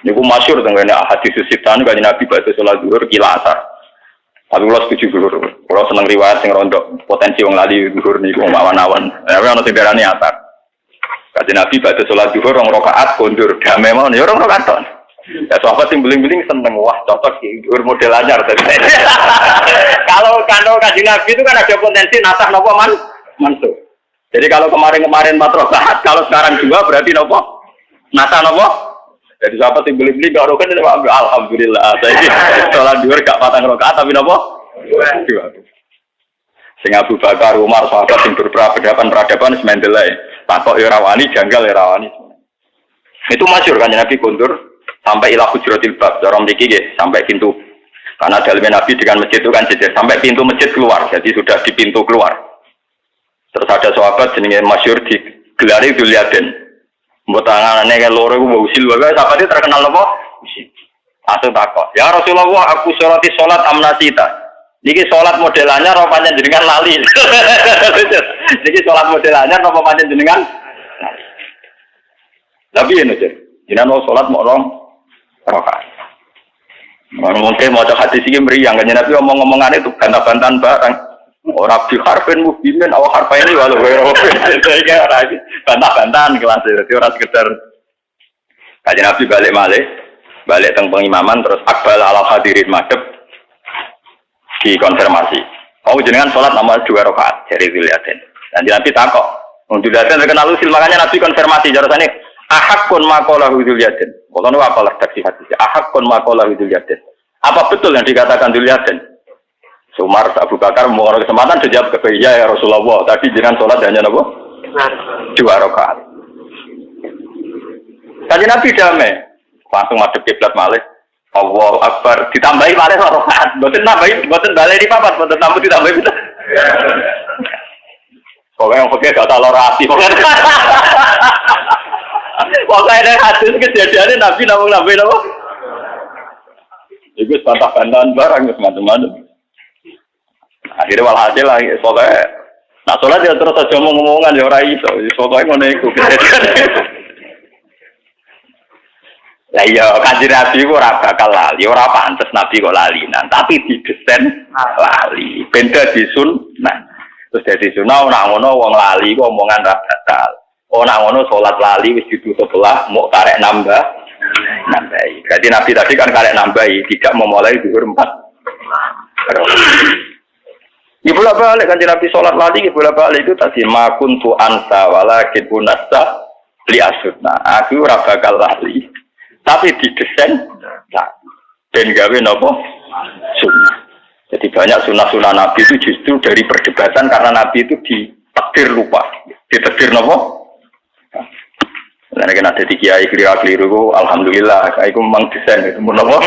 Niku masyhur tengene hadis sittan kanjeng Nabi badhe salat zuhur kila asar. Tapi kula setuju dulu. Kula seneng riwayat sing rondo potensi wong lali zuhur niku awan-awan. Tapi ana sing darani asar. Kanjeng Nabi badhe salat zuhur 2 rakaat kondur damai mawon ya 2 rakaat ton. Ya sahabat sing beling-beling seneng wah cocok iki zuhur model anyar. Kalau kanjeng Nabi itu kan ada potensi nasah napa mansuh. Jadi kalau kemarin 4 rakaat, kalau sekarang 2 berarti napa? Nasah napa? Jadi sahabat yang beli-beli gak rokan ini alhamdulillah. Saya sholat duhur gak 4 rakaat tapi napa? 2. Sing Abu Bakar, Umar, sahabat yang berperadaban semendelai. Takok ya rawani, janggal ya rawani. Itu masyhur kan Nabi kondur sampai ila hujratil bab, cara mriki nggih, sampai pintu. Karena dalamnya Nabi dengan masjid itu kan jejer sampai pintu masjid keluar. Jadi sudah di pintu keluar. Terus ada sahabat jenenge masyhur di gelare Dzulyaden. Mbok tangane kan loro ku usil wae sahabat itu terkenal apa? Usil. Langsung takok, "Ya Rasulullah, aku sholati salat amnasita." Niki salat modelannya apa panjenengan lali? Niki salat modelannya apa panjenengan? Tapi yen aja. Jenengan salat mau 2 rakaat. Mungkin maca hadis iki mriyang kan Nabi omong-omongane itu bantah-bantahan barang. Ora bi harfen mubinin awak harfa ini walau bantah-bantahan kelas itu ora sekedar kanjeng Nabi balik teng pengimaman terus akbal ala hadirin madhep dikonfirmasi. Oh jenengan salat nama 2 rakaat dari Dzulyaden. Dan Nabi takok, Dzulyaden terkenal usil makanya Nabi konfirmasi jarasane ahakun maqalahu Dzulyaden. Kalau nu apalah taksi hadis. Ahakun maqalahu Dzulyaden. Apa betul yang dikatakan Dzulyaden? Umar Abu Bakar mau kesempatan dijawab ke ya Rasulullah. Tadi jenengan sholat hanya apa? 2 rakaat. Tadi Nabi damai, langsung madhep kiblat malih. Allahu Akbar ditambahi malih 2 rakaat. Mboten balik di papat, mboten tambah ditambahi kita. Pokoknya yang pakai kata lorasi. Pokoknya ada hadis kejadiannya Nabi nabi apa? Itu bantah-bantahan barang macam-macam. Akhirnya walhasil lagi, pokoknya nak sholat ya terus aja ngomong-ngomongan ya orang iso, pokoknya ngono iku. Lah iya kanjeng Nabi kok ora bakal lali, ora pantes Nabi kok lalinan, tapi didesain lali, ben dadi sunnah. Terus dadi sunnah ora ngono wong lali kok omongan ra batal. Ora ngono salat lali wis ditutup belah, mau karek nambahi. Jadi Nabi tadi kan karek nambahi, tidak memulai zuhur 4. Ibu balik kan Nabi sholat lagi, ibu balik itu tadi makun tu ansa walakin punasta li asutna. Aku ora bakal lali, tapi didesain ben gawe nopo sunnah. Jadi banyak sunnah Nabi itu justru dari perdebatan karena Nabi itu ditakdir lupa, ditakdir nopo. Karena kan ada di kiai keliru, alhamdulillah, aku memang desain itu nopo.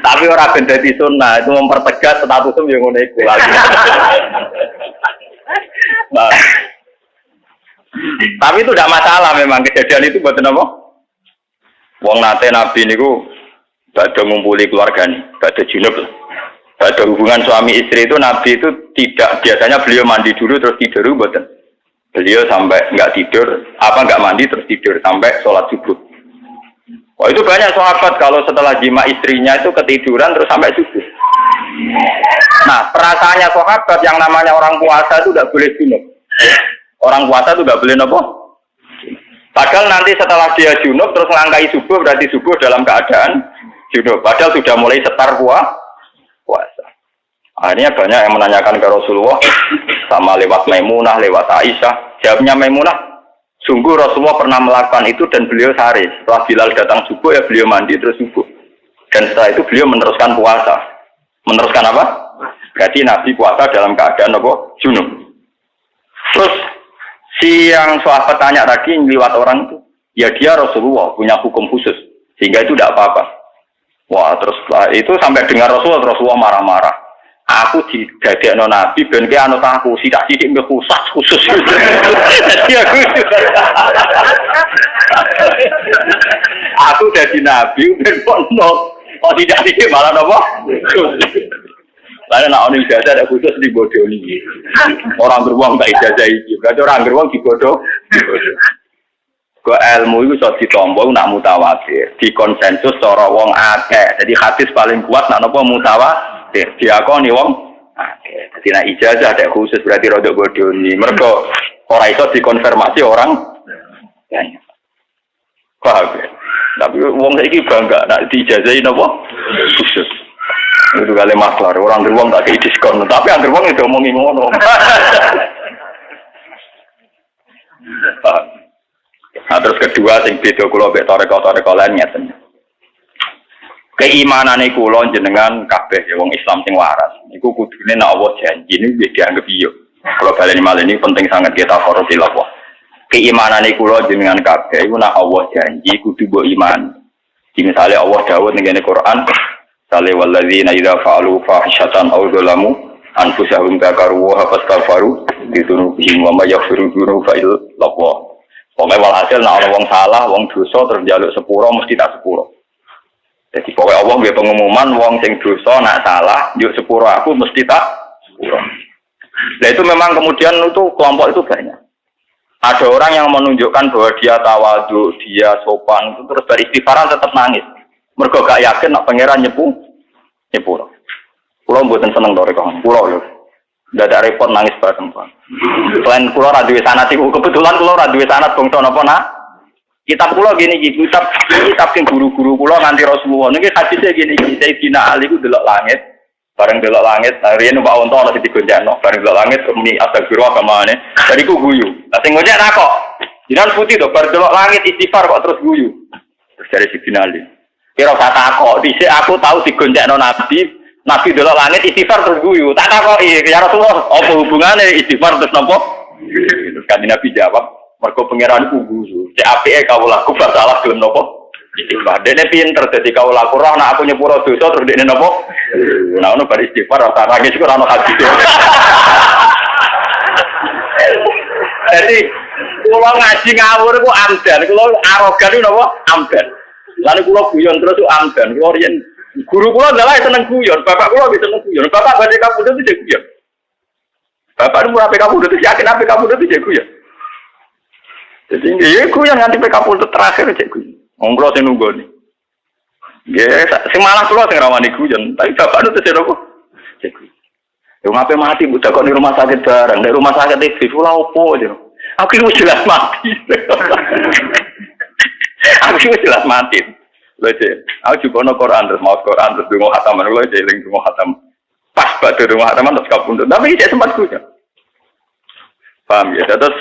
Tapi orang benda di sunnah itu mempertegas status yang ngono iku lagi. Nah, tapi itu tidak masalah memang kejadian itu buat apa? Wong nate Nabi niku badhe ngumpuli keluarga nih, badhe junub. Badhe hubungan suami istri itu Nabi itu tidak biasanya beliau mandi dulu terus tidur mboten. Beliau sampai nggak tidur, nggak mandi terus tidur sampai sholat subuh. Wah itu banyak sahabat kalau setelah jima istrinya itu ketiduran terus sampai subuh. Nah perasaannya sahabat yang namanya orang puasa itu nggak boleh junub. Orang puasa itu nggak boleh nopo. Padahal nanti setelah dia junub terus melangkai subuh berarti subuh dalam keadaan junub. Padahal sudah mulai setar puasa. Akhirnya banyak yang menanyakan ke Rasulullah sama lewat Maimunah, lewat Aisyah. Jawabnya Maimunah, sungguh Rasulullah pernah melakukan itu dan beliau sehari. Setelah Bilal datang subuh ya beliau mandi terus subuh. Dan setelah itu beliau meneruskan puasa. Meneruskan apa? Berarti Nabi puasa dalam keadaan apa? Junub. Terus si yang sahabat tanya tadi lewat orang itu, ya dia Rasulullah punya hukum khusus sehingga itu tidak apa-apa. Wah terus itu sampai dengar Rasulullah marah-marah. Aku didadekno Nabi ben ki anut aku sidak-sidik mbek khusus. Jadi aku dadi Nabi ben kono. Oh sidak-sidik malah napa? Lalu nak orang ijazah ada khusus dibodohi. Orang beruang tak ijazah iki. Berarti orang beruang dibodoh. Ke ilmu itu iso ditampa nak mutawatir, dikonsensus cara wong akeh. Jadi hadis paling kuat nak napa mutawatir, diakoni wong akeh. Dadi nek ijazah ada khusus berarti rada bodoni. Mergo ora iso dikonfirmasi orang banyak. Paham ya? Tapi wong saiki bangga nak diijazahi napa khusus. Itu kali maklar, orang beruang tak kayak diskon, tapi yang beruang itu omongin ngono. Nah, terus kedua sing beda kula mek toreko lain ngeten. Keimanane kula jenengan kabeh ya wong Islam sing waras. Iku kudune nek Allah janji niku nggih dianggep iya. Kalau baleni malih ini penting sangat kita hormati Allah. Keimanane kula jenengan kabeh iku nek Allah janji kudu mbok iman. Misale Allah dawuh ning Quran, "Sale walladzina idza fa'alu fahishatan aw dzalamu anfusahum dzakaru wa fastaghfaru lidunubihim wa may yaghfiru dzunuba illa Allah." Pokoknya walhasil nak orang wong salah, wong dosa terus njaluk sepuro mesti tak sepuro. Jadi pokoknya Allah nggih pengumuman wong sing dosa nak salah, njuk sepuro aku mesti tak sepuro. Nah itu memang kemudian itu kelompok itu banyak. Ada orang yang menunjukkan bahwa dia tawadhu, dia sopan, itu terus beristighfaran tetap nangis. Mergo gak yakin nak pangeran nyepuro. Kulo mboten seneng to rekon. Kulo lho. Ndak ada repot nangis bareng Pak. Selain kulo ra duwe sanad iku kebetulan kulo ra duwe sanad bangsa napa nak. Kitab kulo gini iki, kitab sing guru-guru kulo nganti Rasulullah. Niki hadise gini iki, Sayyidina Ali ku delok langit. Bareng delok langit, riyen numpak unta ana sing digonjakno, bareng delok langit muni astagfirullah kamane. Bariku guyu. Lah sing gonjak tak kok. Jinan putih to, bareng delok langit istighfar kok terus guyu. Terus dari Sayyidina Ali. Kira kata kok, dhisik aku tahu digonjakno Nabi delok langit istighfar terus guyu. Tak takoki, ya Rasulullah, apa hubungane istighfar terus napa? Terus kan Nabi jawab, mergo pangeran ku guyu. Cek apike kawula ku salah gelem napa? Istighfar. Dene pinter dadi kawula ku roh nek aku nyepuro dosa terus dene napa? Nah ono bar istighfar ora nangis kok ora ono hadis. Jadi kula ngaji ngawur ku amdan, kula arogan ku napa? Amdan. Lalu kula guyon terus ku amdan. Kula riyen guru kula adalah seneng guyon, bapak kula bisa seneng guyon. Bapak badhe kapundhut itu guyon. Bapak nu ape kapundhut itu yakin ape kapundhut itu guyon. Jadi nggih guyon nganti pe kapundhut terakhir cek guyon. Wong kula sing nunggoni. Nggih, sing malah kula sing rawani guyon, tapi bapak nu tesih napa? Cek guyon. Yo ngape mati mbok dakok di rumah sakit bareng, di rumah sakit iki kula opo yo. Aku wis jelas mati. Aku wis jelas mati. Lha aku juga ono Quran terus mau Quran terus donga khataman lho eling donga khatam. Pas badhe donga khataman terus kapundhut. Tapi tidak sempat guyon. Paham ya? Terus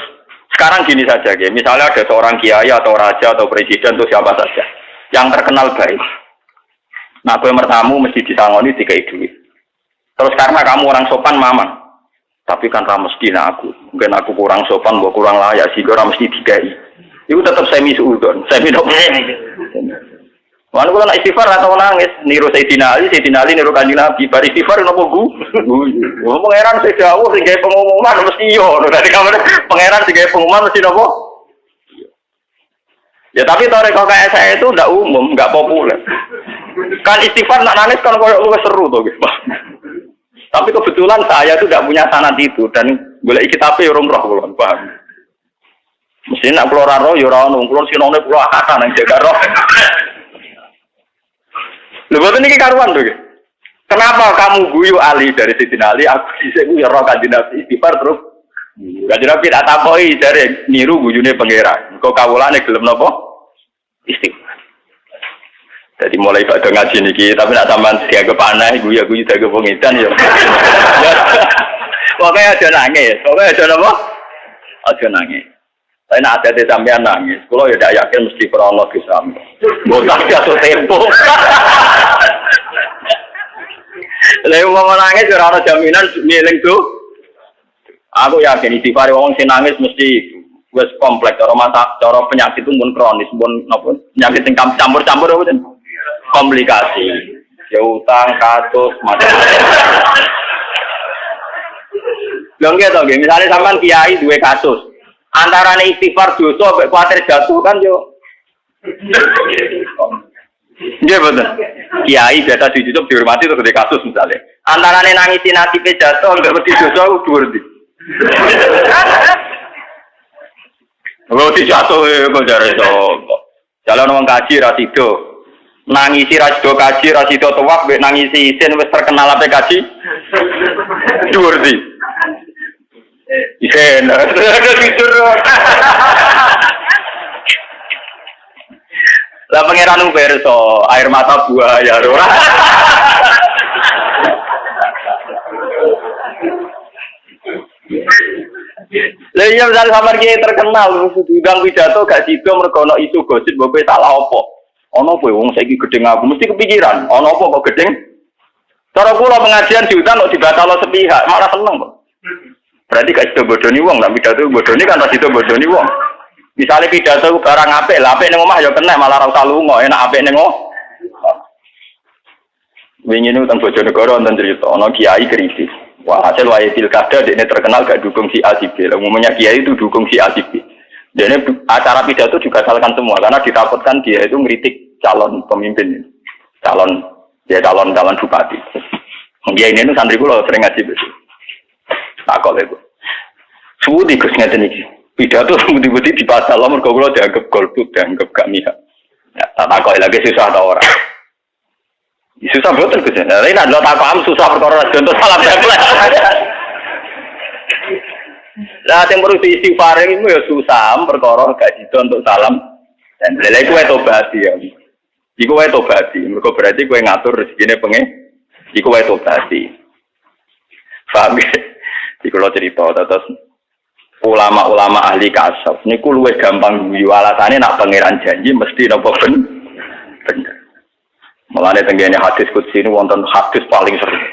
sekarang gini saja ya, misalnya ada seorang kiai atau raja atau presiden atau siapa saja yang terkenal baik. Nah, kowe mertamu mesti disangoni dikai duit. Terus karena kamu orang sopan mamang. Tapi kan ra mesti aku. Mungkin aku kurang sopan, mbok kurang layak sehingga ora mesti dikai. Itu tetap semi suudon, semi dok. Mana kalau nak istighfar atau nangis, niru Sayyidina Ali niru Kanjeng Nabi, bar istighfar nopo pangeran sing dawuh sing gawe pengumuman mesti yo. Dadi kamane pangeran sing gawe pengumuman mesti nopo? Ya tapi toreko kayak saya itu ndak umum, nggak populer. Kan istighfar nak nangis kan koyo luwih seru to, Guys. Tapi kebetulan saya itu tidak punya sanad itu dan golek kitabe urung roh kula, paham. Mesti nak kula ora roh ya ora ono, kula sinone kula akad nang jaga roh. Lha niki karuan to, kenapa kamu guyu Ali dari Sayyidina Ali, aku dhisik guyu roh Kanjeng Nabi istighfar terus. Kanjeng Nabi tak takoki jare niru guyune pangeran. Kok kawulane gelem napa? Istighfar. Jadi mulai pada ngaji niki, tapi nak sampean dianggap aneh, guyu dianggap pengidan ya. Pokoknya aja nangis, pokoknya aja napa? Aja nangis. Saya nak ada di sampean nangis, kalau ya tidak yakin mesti krono bisa. Botak jatuh tempo. Lalu mau nangis, orang jaminan miling tuh. Aku yakin istighfar wong sing nangis mesti wis kompleks. Cara penyakit itu pun kronis, pun napa? Penyakit yang campur-campur apa komplikasi. Ya utang, kasus, macam-macam. Lho nggih to nggih, misale sampean kiai duwe kasus. Antarane istighfar dosa mek kuwatir jatuh kan yo. Nggih betul. Kiai biasa dicucuk dihormati terus di kasus misalnya. Antarane nangisi nasibe jatuh mek wedi dosa ku dhuwur ndi. Kok dijatuh kok jare sapa. Jalan wong kaji ra sido. Nangisi ra sido kaji ra sido tuwak mbek nangisi isin wis terkenal ape kaji. Dhuwur di. Isin tidur. Lah pangeran perso, air mata buaya ora. Lah iya misalnya sampean ki terkenal diundang pidato gak sido mergo ana isu gosip mbok salah apa. Ana kowe wong saiki gedeng aku mesti kepikiran, ana apa kok gedeng? Cara kula pengajian diundang kok dibatalo sepihak, malah seneng kok. Berarti gak sido bodoni wong, lah pidato bodoni kan ora sido bodoni wong. Misalnya pidato barang apik, lah apik ning omah ya kena malah ora usah lunga, enak apik ning omah. Wingi niku teng Bojonegoro wonten cerita ana kiai kritis. Wah, hasil wae pilkada dia terkenal gak dukung si A si B. Umumnya kiai itu dukung si A si B. Dia acara pidato juga salahkan semua karena ditakutkan dia itu ngeritik calon pemimpin, calon bupati. Dia ini tuh santri kula sering ngaji betul. Takut itu. Suwi Gus ngeten iki. Pidato budi-budi di pasal mergo kula dianggap golput, dianggap gak mihak. Ya, takut lagi susah ta ora. Susah betul Gus. Nah, ini adalah tak paham susah perkara contoh salam tempel. Lah sing perlu diistighfar iku ya susah perkara gak sido untuk salam tempel. Lha iku wae tobat ya. Iku wae tobat. Mergo berarti kowe ngatur rezekine pengen. Iku wae tobat. Paham ya? Iku lho cerita terus ulama-ulama ahli kasaf niku luwih gampang guyu alasane nak pangeran janji mesti napa bener. Mulane tenggene hadis qudsi ini wonten hadis paling sering.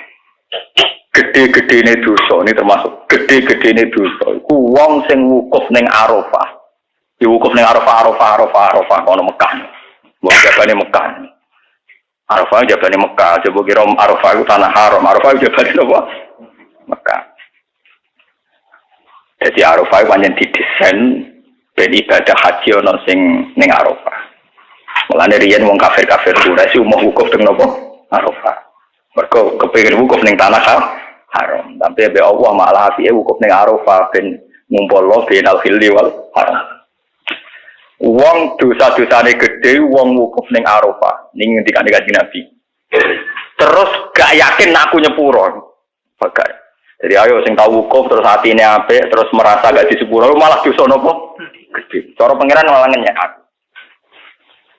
Gede-gedene dosa ini termasuk gede-gedene dosa. Iku wong sing wukuf ning Arafah. Di wukuf ning Arafah kono Mekah. Wong jabane Mekah. Arafah jabane Mekah, coba kira Arafah itu tanah haram. Arafah jabane apa? Mekah. Jadi Arafah pancen didesain ben ibadah haji ana sing ning Arafah. Mulane riyen wong kafir-kafir Quraisy umum wukuf teng napa? Arafah. Mergo kepengin wukuf ning tanah haram. Tapi be Allah malah piye wukuf ning Arafah ben ngumpulno benal hilli wal haram. Wong dosa-dosane gedhe wong wukuf ning Arafah. Ning ngendikane Kanjeng Nabi. Terus gak yakin aku nyepuro. Bagai. Jadi ayo sing tau wukuf terus atine apik terus merasa gak disepuro malah dosa napa? Gedhe. Cara pangeran malah ngenyek aku.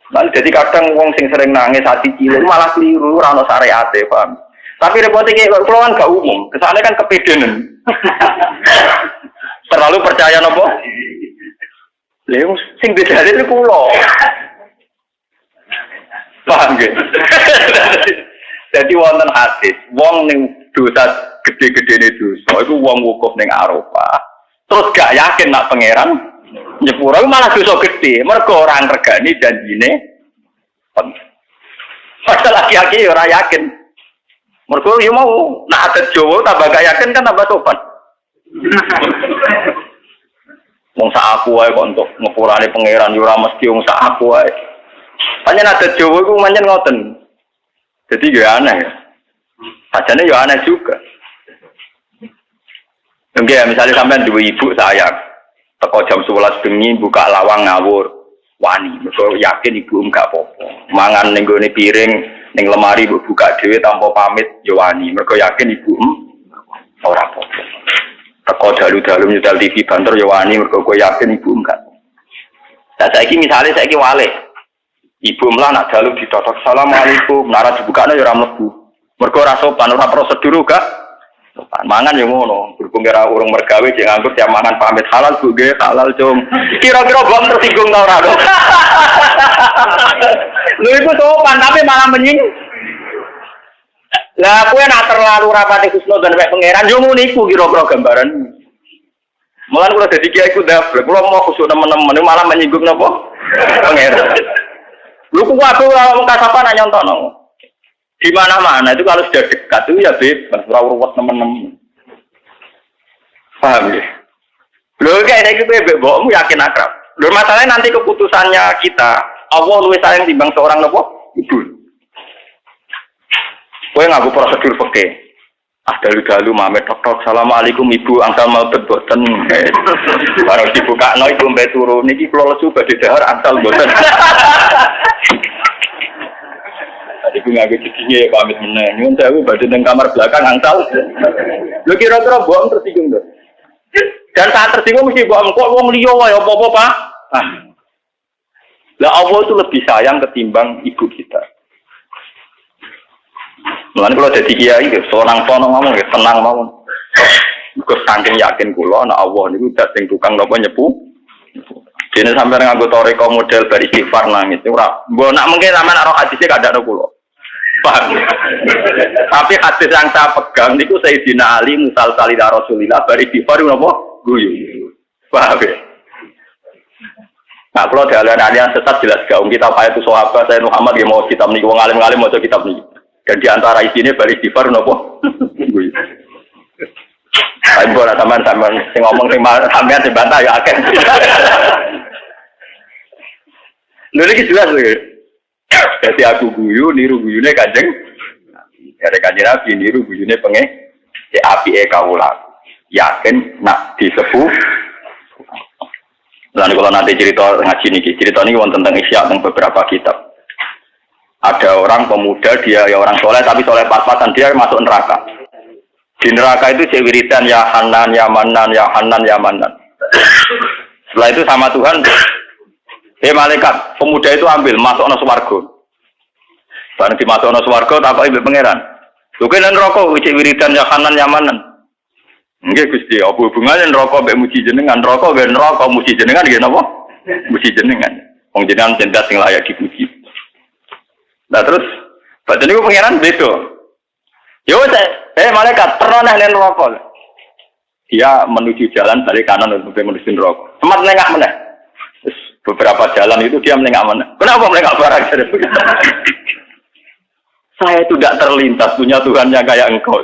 Lalu jadi kadang wong sing sering nangis hati cilik malah keliru ora ono syariate, paham. Tapi repote iki kula kan gak umum, kesane kan kepedenan. Terlalu percaya napa? Lha sing bedane itu kula. Paham nggih? Jadi wonten hadis, wong ning dosa gede-gedene dosa iku wong wukuf ning Arafah. Terus gak yakin nak pangeran nyepuro malah dosa gede, mergo ora ngregani janjine. Padahal laki-laki ora yakin. Mergo yo mau nak adat Jawa tambah gak yakin kan tambah sopan. Wong sak aku wae kok untuk ngepurane pangeran yo ora mesti wong sak aku wae. Pancen adat Jawa iku pancen ngoten. Jadi yo aneh ya. Sajane yo aneh juga. Enggak, misalnya sampean duwe ibu sayang. Teko jam 11 bengi buka lawang ngawur wani mergo yakin ibu enggak apa-apa mangan ning gone piring ning lemari mbok buka dhewe tanpa pamit yo wani mergo yakin ibu ora apa-apa teko dalu-dalu nyedal TV banter yo wani mergo kowe yakin ibu enggak. Lah saiki misale saiki wale ibu mlah nak dalu ditotok assalamualaikum nara dibukane yo ora mlebu mergo ora sopan ora prosedur gak mangan yang ngono, berhubung kira urung mergawe jek nganggur tiap mangan pamit halal Bu nggih, halal cung. Kira-kira bom tersinggung ta ora to? Lho iku sopan tapi malah menyinggung. Lah kowe nak terlalu rapati husnuzon wek pangeran yo ngono iku kira-kira gambaran. Mulan kula dadi kiai ku ndablek, kula mau khusuk nemen-nemen malah menyinggung napa? Pangeran. Lho ku kabeh ora wong kasapan nyontono. Di mana-mana itu kalau sudah dekat itu ya bebas, rawat teman-teman. Paham ya? Loh kayak gitu mbokmu yakin akrab. Loh masalahnya nanti keputusannya kita, Allah luwih sayang timbang seorang nopo ibu. Kowe nganggo prosedur fikih. dalu-dalu mame tok-tok assalamualaikum ibu angsal mau boten. Baru dibukakno ibu mbek turu niki kula lesu badhe dahar angsal boten. Tadi gue ngagak cicinnya pamit meneng. Nyun sewu badhe teng kamar belakang angsal. Lho kira-kira bohong tersinggung lho. Dan saat tersinggung mesti bohong kok wong liya wae apa-apa, Pak. Lah Allah itu lebih sayang ketimbang ibu kita. Mulane kalau jadi kiai, seorang ngomong ya tenang mawon. Gue saking yakin kula nek Allah niku dak sing tukang napa nyepu. Dene sampeyan nganggo toreko model bar istighfar nangis ora. Mbok nak mungkin sampeyan ora hadise kadakno kula. Paham. Tapi hadis yang saya pegang niku Sayyidina Ali musal salila Rasulillah bar istighfar napa guyu. Paham ya? Nah, kalau dialih yang sesat jelas gaung kita payah itu sahabat saya Muhammad yang mau kitab nih, wong alim-alim mau kitab nih. Dan diantara isinya balik di baru nopo. Tapi boleh teman-teman sing ngomong sampean sing bantah ya akeh. Lha iki jelas lho. Jadi aku guyu niru guyune Kanjeng. Ada Kanjeng Nabi niru guyune pengen apike kawula. Yakin nak disepuh. Lalu kalau nanti cerita ngaji nih, cerita ini tentang Isya tentang beberapa kitab. Ada orang pemuda dia ya orang soleh tapi soleh pas-pasan dia masuk neraka. Di neraka itu wiridan ya Hanan ya Manan ya Hanan ya Manan. Setelah itu sama Tuhan, malaikat pemuda itu ambil masuk ke swarga. Bareng dimasuk ke swarga tak ibu pangeran. Lho kene neraka wiridan ya Hanan ya Manan. Nggih Gusti, apa hubungane neraka mbek muji jenengan? Neraka mbek neraka muji jenengan nggih napa? Muji jenengan. Wong jenengan jendas sing layak dipuji. Nah terus badan niku pangeran beda. Yo malaikat pernah nang neraka. Dia menuju jalan balik kanan untuk menuju neraka. Sempat nengak meneh. Terus beberapa jalan itu dia menengak meneh. Kenapa menengak barang? Saya itu tidak terlintas punya Tuhan yang kayak engkau.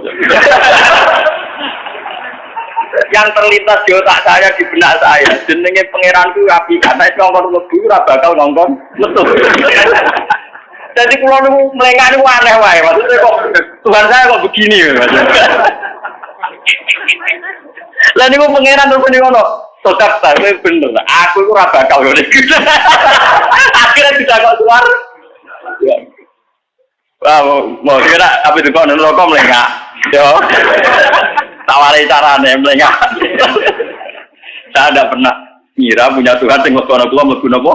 Yang terlintas di otak saya di benak saya jenenge pangeranku api kata ngongkon mlebu ora bakal ngongkon metu. Jadi kula niku mlengak niku aneh wae maksudnya kok Tuhan saya kok begini ya maksudnya. Lah niku pangeran rupane ngono. Sodap ta kowe bener. Aku iku ora bakal ngene. Akhirnya tidak kok keluar. Wah, mau kira apa itu kok neraka mlengak. Yo. Tawari carane mlengak. Saya tidak pernah ngira punya Tuhan sing ngono kula mlebu napa.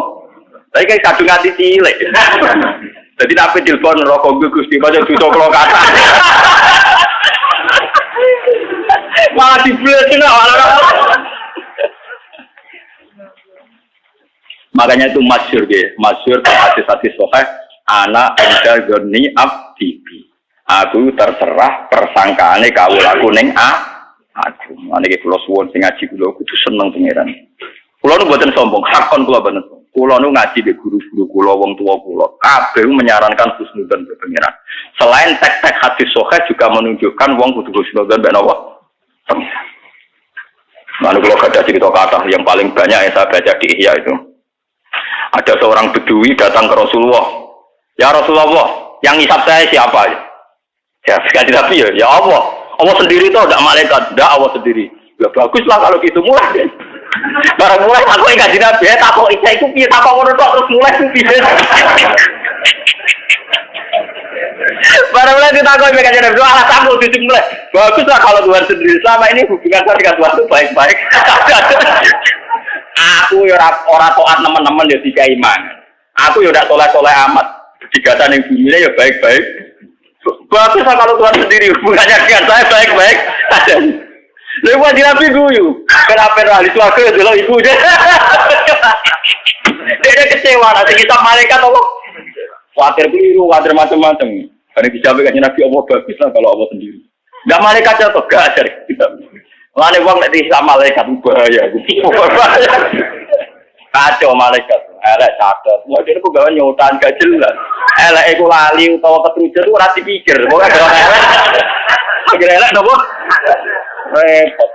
Tapi kayak kadung ati cilik. Jadi tapi telepon neraka Gusti kaya dosa kula kata. Malah diblesin Makanya itu masyhur nggih, masyhur hadis-hadis sahih ana inda goni abdi. Aku terserah persangkaane kawulaku ning aku. Niki kula suwun sing ngaji kula kudu seneng pangeran. Kula nu mboten sombong, hakon kula banget. Kula nu ngaji be guru-guru kula, wong tua kula, kabeh menyarankan husnudzon be pangeran. Selain teks-teks hadis sahih juga menunjukkan wong kudu husnudzon be Allah. Lalu kalau ada cerita kata yang paling banyak yang saya baca di Ihya itu, ada seorang bedui datang ke Rasulullah. Ya Rasulullah, yang ngisap saya siapa? Ya sekali tapi ya Allah. Allah sendiri itu tidak malaikat, tidak Allah sendiri. Ya baguslah kalau gitu mulai. Barang mulai aku enggak Nabi, takok isa iku piye takok ngono tok terus mulai piye. Barang mulai ditakok enggak Nabi, alah takok dimulai. Baguslah kalau Tuhan sendiri. Selama ini hubungan saya dengan Tuhan itu baik-baik. Aku ya ora taat teman-teman ya dikai iman. Aku ya ndak soleh-soleh amat. Digatan yang bumi ya baik-baik. Baguslah kalau Tuhan sendiri hubungannya dengan saya baik-baik. Lewat di Nabi guyu. Kenapa ahli swarga adalah ibu dia. Dia kecewa nanti kita malaikat Allah. Khawatir keliru, khawatir macam-macam. Karena dijamin Nabi Allah baguslah kalau Allah sendiri. Enggak malaikatnya atau enggak ajar kita. Lane wong nek disam malaikat bahaya. Kacau malaikat. Elek catet. Wah dene kok gawe nyotan gak jelas. Elek iku lali utawa ketrucut ora dipikir. Pokoke elek. Akhire elek nopo? Repot.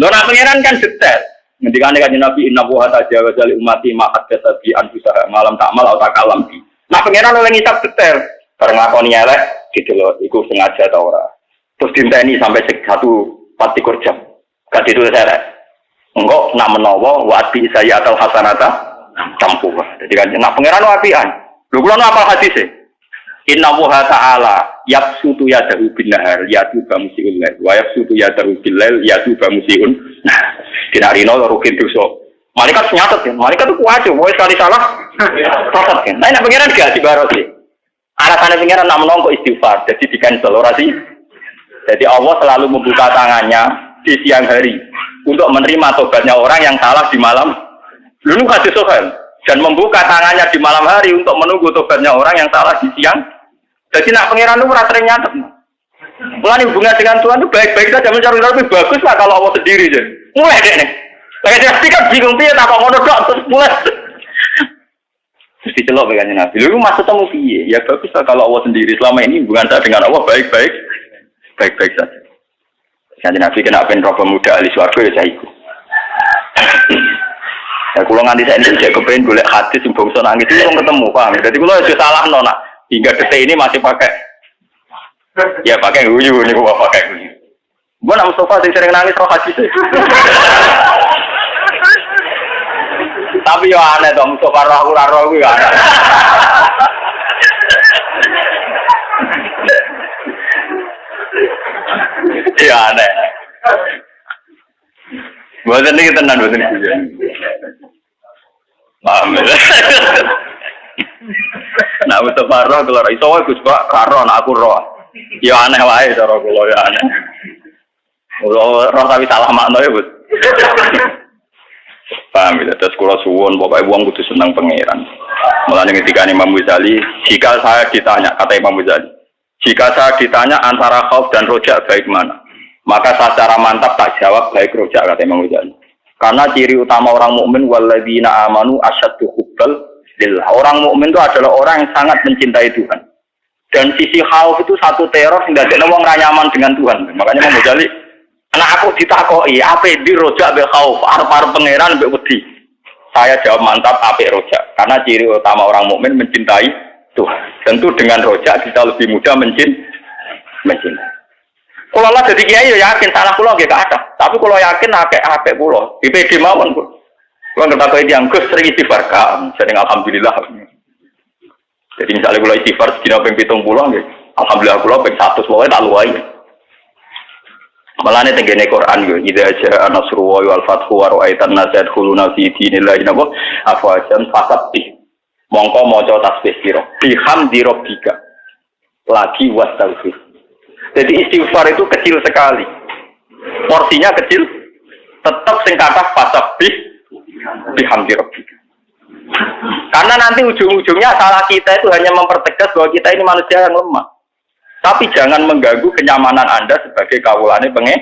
Lho nak pangeran kan detail. Ngendikane kanjeng Nabi inna wa tajawaza li ummati ma hadatsa bi anfusaha malam takmal atau takalam bi. Nah pangeran oleh ngisap detail. Bareng lakoni elek gitu loh, iku sengaja ta ora. Terus dinteni sampai 1,4 jam. Gak ditulis saya. Enggak nak menawa wati saya atau hasanata tampuh. Jadi kan nak pangeran wapian. Lho kula apa hadise? Inna wa ta'ala yabsutu yadahu bin nahar yatu bamusiun lail wa yabsutu yadahu bil lail yatu bamusiun. Nah, dinarino rukin dosa. Malaikat nyatet kan. Malaikat itu kuat, wis sekali salah. Salah kan. Nah, nek pangeran gak dibarosi. Alasannya pangeran nak menawa kok istighfar. Jadi di cancel ora sih? Jadi Allah selalu membuka tangannya di siang hari untuk menerima tobatnya orang yang salah di malam. Dulu hadis Sahih dan membuka tangannya di malam hari untuk menunggu tobatnya orang yang salah di siang. Jadi nak pangeran itu sering nyatet. Mulai hubungan dengan Tuhan itu baik-baik saja, mencari lebih bagus lah kalau Allah sendiri je. Mulai deh nih. Lagi dia kan bingung piye tak kok ngono tok terus mulai. Terus dicelok dengan Nabi. Lu maksudnya mau piye? Ya bagus lah kalau Allah sendiri. Selama ini hubungan saya dengan Allah baik-baik saja. Kanjeng Nabi kena ben roh pemuda ahli swarga ya saya ikut. Ya kula nganti saiki jek kepengin golek hadis sing bangsa nangis itu ketemu, paham. Jadi kula aja salahno nak hingga detik ini masih pakai guyu niku pakai guyu. Mbok nak Mustafa sing sering nangis roh hadis. Tapi yo aneh to Mustafa roh ora roh kuwi aneh. Ya aneh. Buatan ini tenan buatan ini. Paham ya? Nah, Mustafa roh kalau itu Gus Pak karo nak aku roh. Ya aneh wae cara kula ya aneh. Roh tapi salah makna ya, Bud. Paham ya? Terus kula suwun pokoke wong kudu seneng pangeran. Mulane ketika Imam Ghazali, jika saya ditanya, kata Imam Ghazali, jika saya ditanya antara khauf dan rojak baik mana? Maka secara mantap tak jawab baik rojak, kata Imam Ghazali. Karena ciri utama orang mukmin walladzina amanu asyaddu hubbal lillah. Orang mukmin itu adalah orang yang sangat mencintai Tuhan. Dan sisi khauf itu satu teror yang dadekno wong ra nyaman dengan Tuhan. Makanya Imam Ghazali, anak aku ditakoki, ape di rojak be khauf, arep pangeran be wedi. Saya jawab mantap ape rojak. Karena ciri utama orang mukmin mencintai Tuhan. Tentu dengan rojak kita lebih mudah mencintai. Kalau lah jadi kiai yakin salah pulau gak ada. Tapi kalau yakin apik pulau. Di PD mawon pun. Kalau nggak tahu yang Gus sering istighfar kan. Sering alhamdulillah. Jadi misalnya kalau istighfar sedina ping 70 nggih. Alhamdulillah pulau ping 100 pokoke tak luwai. Malane tengene Quran yo idza jaa nasrullahi wal fathu wa ra'aitan nas yadkhuluna fi dinillahi afwajan fasabbih. Mongko maca tasbih sira. Bihamdi rabbika. Lagi wastaghfir. Jadi istighfar itu kecil sekali. Porsinya kecil, tetap sing kathah fasabbih bihamdi rabbika. Karena nanti ujung-ujungnya salah kita itu hanya mempertegas bahwa kita ini manusia yang lemah. Tapi jangan mengganggu kenyamanan Anda sebagai kawulane pengen.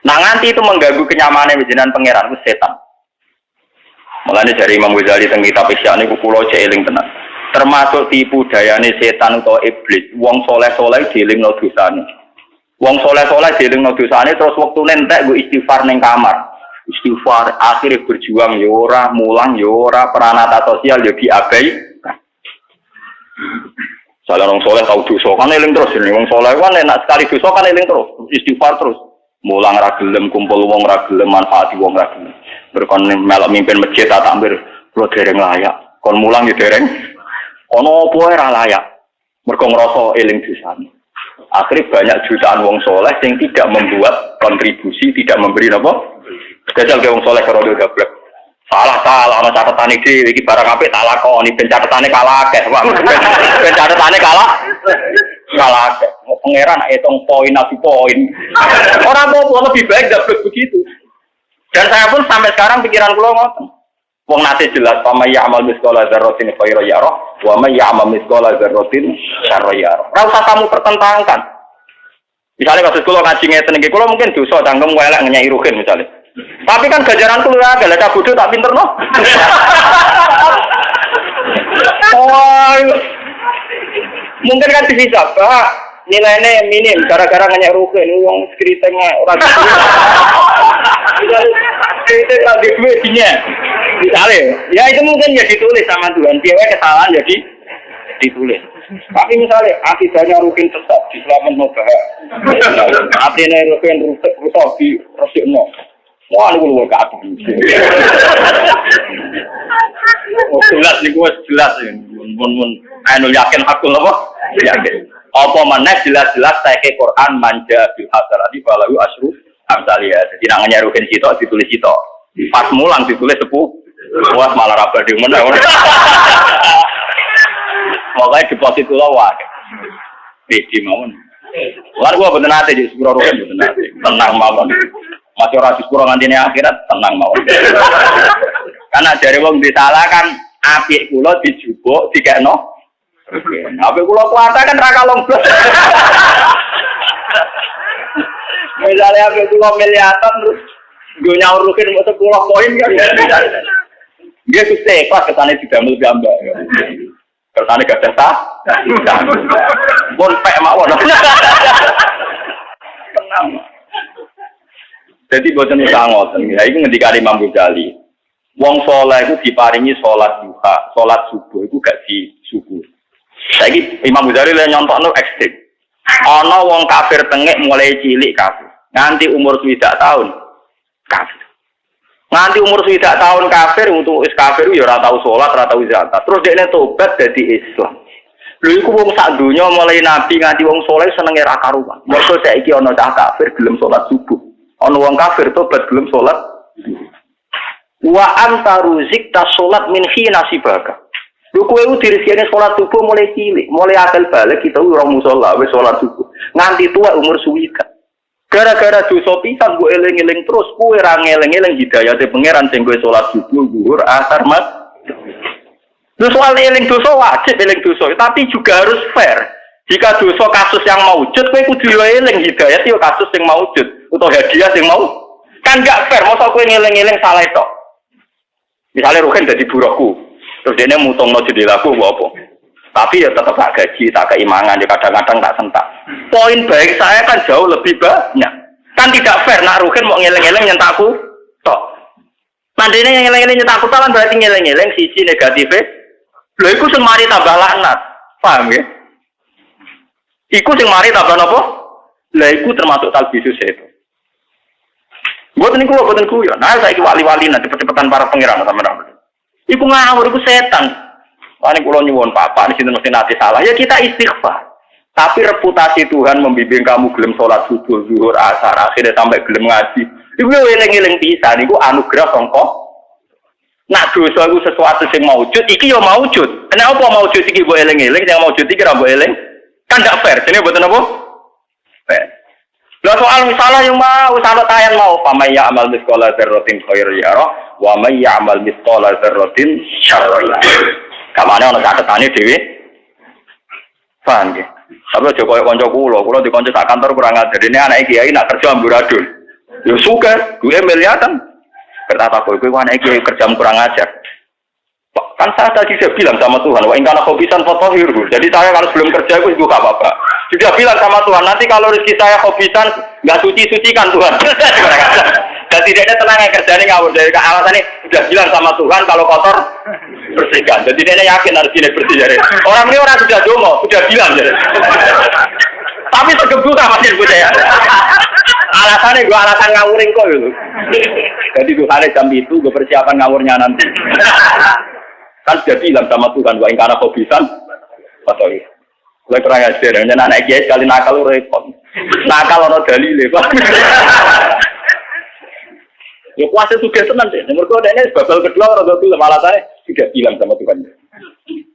Nah nanti itu mengganggu kenyamanan jenengan pangeran itu setan. Mulane dari Imam Ghazali teng kitab Ihya niku kula cek eling tenan. Termasuk tipu dayane setan atau iblis. Wong soleh-soleh dielingno dosane. Wong soleh-soleh dielingno dosane terus wektune entek nggo istighfar ning kamar. Istighfar akhirnya berjuang ya ora, mulang ya ora, peranata sosial ya diabai. Salah wong soleh tau dosa kan eling terus jenenge wong soleh kan enak sekali dosa kan eling terus, istighfar terus. Mulang ra gelem, kumpul wong ra gelem, manfaati wong ra gelem. Berkon melok mimpin masjid tak ambir kula dereng layak. Kon mulang ya dereng. Ono apa ora layak. Mergo ngrasa eling dosane. Akhirnya banyak jutaan wong soleh yang tidak membuat kontribusi, tidak memberi apa? Jajal ke wong soleh karo gablek. Salah ana catetane iki barang apik tak lakoni ben catetane kalah akeh. Ben catetane kalah akeh. Pangeran hitung poin nabi poin. Ora apa-apa lebih baik gablek begitu. Dan saya pun sampai sekarang pikiran kula ngoten. Wong nate jelas sama ya amal miskola dzarratin khairan yarah wa may ya'mal miskola dzarratin syarran yarah. Ora usah kamu pertentangkan. Misalnya kasus kula ngaji ngeten iki kula mungkin dosa cangkem elek nyai ruhin misalnya. Tapi kan ganjaran kula agak lek bodho tak pinterno. Oh. Mungkin kan dihisab, Pak. Nilainya minim gara-gara nyai ruhin wong skritenge ora. Skriteng lagi duitnya. Misalnya, ya itu mungkin ya ditulis sama Tuhan. Dia kesalahan jadi ditulis. Tapi misalnya akidahnya rukin sesat di selamat nobah. Artinya rukin rusak di rosikno. Wah, ini luar kata. Jelas nih, gue jelas ini. Anu yakin aku apa? Yakin. Apa mana jelas-jelas saya ke Quran manja bil hasanati falahu asyru amsaliyah. Jadi namanya rukin sitok ditulis sitok. Pas mulang ditulis 10. Wah, malah rabadi mana? Makanya deposit kula wae. Iki mawon. Lan gua bener nate di sepuro rugen bener nate. Tenang mawon. Masih ora di sepuro ngantine akhirat tenang mawon. Karena jare wong disalah kan apik kula dijupuk dikekno. Apik kula kuwata kan ra kalong blas. Misalnya apik kula miliatan terus nggo nyaur rugen mok 10 poin kan. Dia tuh pas ketane didamel gambar. Kertane gak ada pun pek mawon. Tenang. Jadi boten usah ngoten. Ya iku ngendikane Imam Ghazali. Wong saleh iku diparingi salat duha, salat subuh iku gak disubuh. Saiki Imam Ghazali le nyontokno ekstrem. Ana wong kafir tengek mulai cilik kafir. Nganti umur 7 tahun kafir. Nganti umur 7 tahun kafir untuk kafir ya ora tau salat, ora tau zakat. Terus dekne tobat dadi Islam. Lho iku wong sak donya mulai nabi nganti wong saleh senenge ra karuan. Mergo saiki ana cah kafir gelem salat subuh. Ana wong kafir tobat gelem salat. Wa anta ruzikta salat min hina sibaka. Lho kowe ku dirizkine salat subuh mulai cilik, mulai akal balik kita ora musala wis salat subuh. Nganti tua umur 7. Gara-gara dosa pisan gue eling-eling terus, gue eling-eling hidayate pangeran sing gue sholat subuh, zuhur, asar, maghrib. Lu soal eling dosa wajib eling dosa, tapi juga harus fair. Jika dosa kasus yang maujud, gue kudu eling hidayat yo kasus yang maujud atau hadiah yang mau. Kan gak fair, masa gue eling-eling salah itu. Misalnya Ruhin jadi buruhku, terus dia mutong no jendelaku, apa? Tapi ya tetap tak gaji, tak keimangan, ya kadang-kadang tak sentak. Poin baik saya kan jauh lebih banyak. Kan tidak fair, nak Ruhin mau ngeleng-ngeleng nyentakku, tok. Mandine yang ngeleng-ngeleng nyentakku, kan berarti ngeleng-ngeleng sisi negatifnya. Lho, iku sing mari tambah laknat, paham ya? Iku sing mari tambah apa? Lah, iku termasuk talbisus itu. Buat niku ya. Nah, saya wali-wali nanti cepet-cepetan para pengiran sama-sama. Iku ngawur, iku setan. Wani kula nyuwun Bapak, di sini mesti nanti salah. Ya kita istighfar. Tapi reputasi Tuhan membimbing kamu gelem sholat subuh, zuhur, asar, akhirnya sampai gelem ngaji. Iku eling-eling pisan, iku anugerah sangka. Nak dosa iku sesuatu sing maujud, iki yo maujud. Kenapa maujud iki mbok eling-eling, sing maujud iki ra mbok eling? Kan gak fair. Jenenge mboten apa? Fair. Lah soal misalnya yang mau salat tayan mau pamay amal misqala dzarratin khairan yara wa may ya'mal misqala dzarratin syarran yara. Kamane ana catetane dhewe. Paham nggih? Tapi aja koyo kanca kula di kanca sak kantor kurang ajar. Dene anake kiai nak kerja amburadul. Ya suka, duwe miliatan. Bertata kowe anake kiai kerja kurang ajar. Kan saya tadi saya bilang sama Tuhan, wa in kana khobisan fatahhirhu. Jadi saya kalau belum kerja itu enggak apa-apa. Sudah bilang sama Tuhan, nanti kalau rezeki saya khobisan enggak suci-sucikan Tuhan. Dan tidak ada tenang yang kerjanya ngawur dari alasan ini sudah bilang sama Tuhan kalau kotor bersihkan. Jadi dia yakin harus ini bersih jadi. Orang ini orang sudah domo, sudah bilang jadi. Tapi segebu sama sih gue ya. Alasannya gue alasan ngawurin kok gitu. Jadi Tuhan jam itu gue persiapan ngawurnya nanti. Kan sudah bilang sama Tuhan bahwa karena hobisan atau ini. Gue kurang ajar. Dan anak kiai sekali nakal repot. Nakal orang dalile pak. Ya puasa juga tenang deh. Nomor kedua ini babal kedua orang tua malah saya sudah bilang sama Tuhan.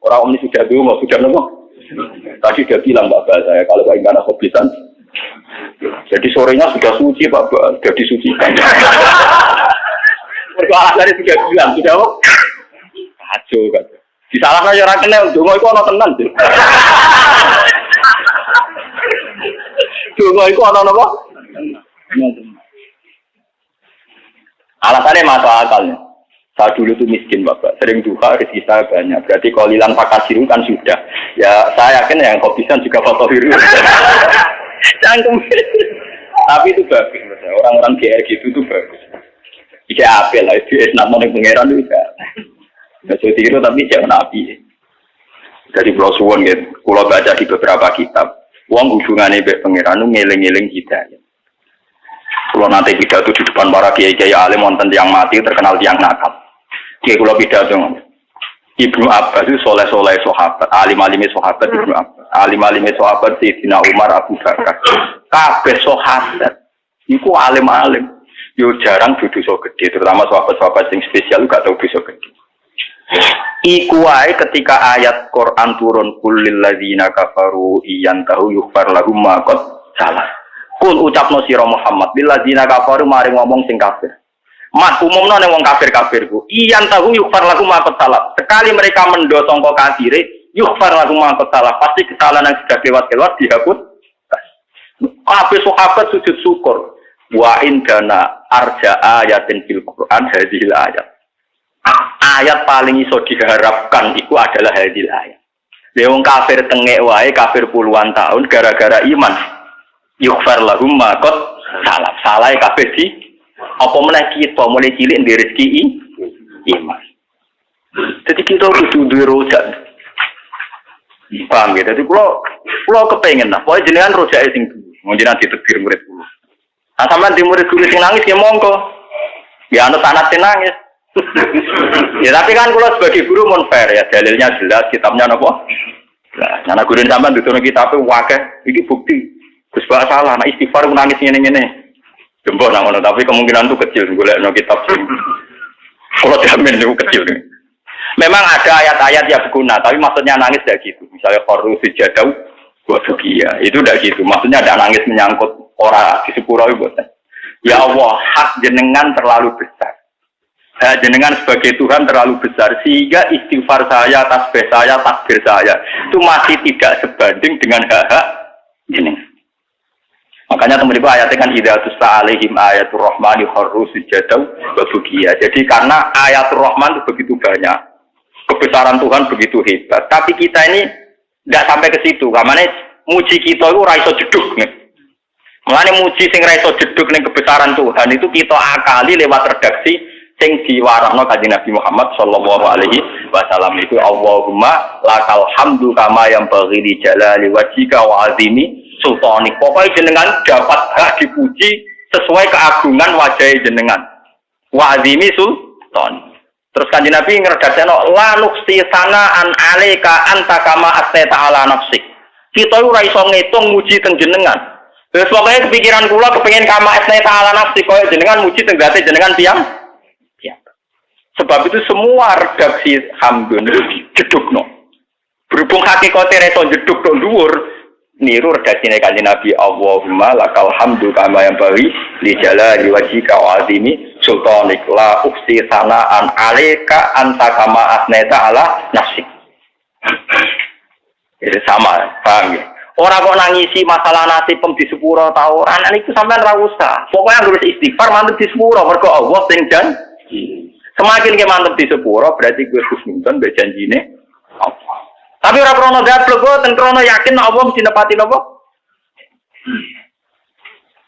Orang ini sudah dulu, sudah nemu. Tadi dia bilang bapak saya kalau nggak karena hobisan. Jadi sorenya sudah suci bapak, sudah disucikan. Berkuala tadi sudah bilang sudah apa? Kacau kan. Di salah aja orang kenal, dulu itu orang tenang sih. Dulu itu orang apa? Alasannya masuk akalnya. Saya dulu tuh miskin bapak, sering duha rezeki saya banyak. Berarti kalau hilang pakasiru kan sudah. Ya saya yakin yang kopisan juga fotohiru. Cangkem. Tapi itu bagus menurut saya. Orang-orang GR gitu tuh bagus. Tidak apel lah, itu nak mau pangeran itu tidak. Nggak tiru tapi jangan api. Jadi kalau suwon gitu, kalau baca di beberapa kitab, wong hubungannya mbek pangeran ngeling-eling hidayah. Kalau nanti pidato di depan para kiai-kiai alim wonten yang mati terkenal tiang nakal. Kiai kalau pidato Ibnu Abbas itu soleh-soleh sahabat, alim-alimnya sahabat Ibnu Abbas, alim-alimnya sahabat Sayyidina Umar, Abu Bakar. Kabeh sahabat iku alim-alim. Yo jarang dosa gede, terutama sahabat-sahabat yang spesial gak tau dosa gede. Iku wae ketika ayat Quran turun kul lil ladzina kafaru iyantahu yughfar lahum ma qad salah. Kul ucapno sira Muhammad lil ladzina kafaru mari ngomong sing kafir. Mat umumno ning wong kafir-kafirku. Iyantahu yughfar lahum ma qad salah. Sekali mereka mendosa sangka kafire, yughfar lahum ma qad salah. Pasti kesalahan yang sudah lewat-lewat dihapus. Kabeh sahabat sujud syukur. Wa indana arja ayatin fil Quran hadhil ayat. Ayat paling iso diharapkan itu adalah hadil ayat. Wong kafir tengek wae kafir puluhan tahun gara-gara iman. Yughfar lahum ma qad salah. Salah kafir di apa meneh kita mulai cilik ndek rezeki iman. Jadi kita kudu duwe rojak. Paham ya? Jadi kula kepengin lah. Pokoke jenengan rojake sing duwe. Mun jenengan ditebir murid kula. Nah sampean di murid kula sing nangis ya monggo. Ya ana sanad sing nangis. Ya tapi kan kalau sebagai guru mon fair ya dalilnya jelas kitabnya apa? Nah, guru sampean dudono kitabe wakeh iki bukti. Gus Pak salah, nah istighfar nangis ngene-ngene. Jembok nang ngono tapi kemungkinan itu kecil golekno kitab. Kalau jamin itu kecil. Memang ada ayat-ayat yang berguna, tapi maksudnya nangis tidak gitu. Misalnya qaru sujadau wa bukia. Itu tidak gitu. Maksudnya ada nangis menyangkut orang di sepuro itu. Ya Allah, hak jenengan terlalu besar. Jenengan sebagai Tuhan terlalu besar sehingga istighfar saya, tasbih saya, takbir saya itu masih tidak sebanding dengan hak-hak jenengan. Makanya teman-teman ayatnya kan hidayatus alaihim ayatul rahmani kharru sujadaw wa bukia. Jadi karena ayatul rahman itu begitu banyak, kebesaran Tuhan begitu hebat. Tapi kita ini tidak sampai ke situ. Karena muji kita itu raiso jeduk nih. Mulane muji sing raiso jeduk ning kebesaran Tuhan itu kita akali lewat redaksi sing diwarahno Kanjeng Nabi Muhammad sallallahu alaihi wasallam itu Allahumma lakal hamdu kama yang baghi li jalali wajhika wa azimi sultani. Pokoknya jenengan dapat hak dipuji sesuai keagungan wajah jenengan. Wa azimi sultani. Terus Kanjeng Nabi ngredakno la nuqsi sanaan alaika anta kama asnata ala nafsik. Kita ora iso ngitung muji teng jenengan. Terus pokoknya kepikiran kula kepengin kama asnata ala nafsik koyo jenengan muji teng gate jenengan tiyang. Sebab itu semua redaksi hamdun itu jedukno. Berhubung hakikate reso jeduk tok dhuwur, niru redaksine Kanjeng Nabi Allahumma lakal hamdu kama yang bari li jalali wajhika wa azimi sultanik la uksi sanaan alaika anta kama asnata ala nafsik. Itu sama, paham ya? Orang kok nangisi masalah nasib di sepuro ta ora, niku sampean ra usah. Pokoke anggere istighfar mantep di sepuro mergo Allah sing janji. Semakin ke mantep di sepuro berarti gue husnudon mbek janjine Allah. Tapi ora krono gaplek kok ten krono yakin Allah mesti nepati napa?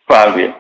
Paham ya?